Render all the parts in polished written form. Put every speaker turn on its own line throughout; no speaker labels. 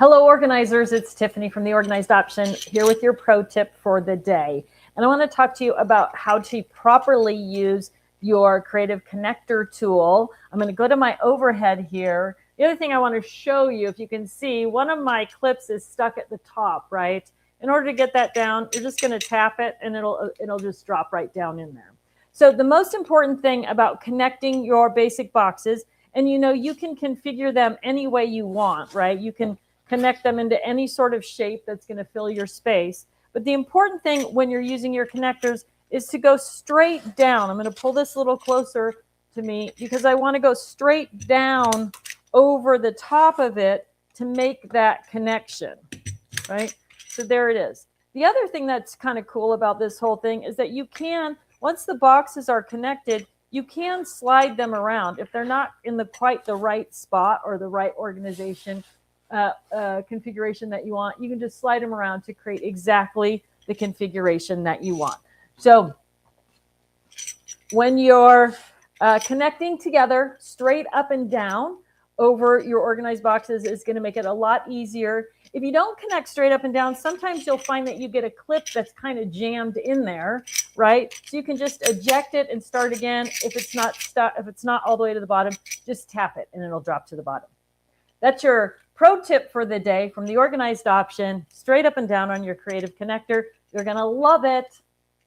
Hello, organizers. It's Tiffany from The Organized Option here with your pro tip for the day. And I want to talk to you about how to properly use your Creative Connector tool. I'm going to go to my overhead here. The other thing I want to show you, if you can see, one of my clips is stuck at the top, right? In order to get that down, you're just going to tap it and it'll just drop right down in there. So the most important thing about connecting your basic boxes, and you can configure them any way you want, right? You can connect them into any sort of shape that's going to fill your space. But the important thing when you're using your connectors is to go straight down. I'm going to pull this a little closer to me because I want to go straight down over the top of it to make that connection, right? So there it is. The other thing that's kind of cool about this whole thing is that you can, once the boxes are connected, you can slide them around. If they're not in quite the right spot or the right organization, configuration that you want, you can just slide them around to create exactly the configuration that you want. So when you're connecting together straight up and down over your organized boxes is going to make it a lot easier. If you don't connect straight up and down, sometimes you'll find that you get a clip that's kind of jammed in there, right? So you can just eject it and start again. If it's not all the way to the bottom, just tap it and it'll drop to the bottom. That's your pro tip for the day from The Organized Option, straight up and down on your Creative Connector. You're going to love it.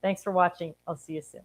Thanks for watching. I'll see you soon.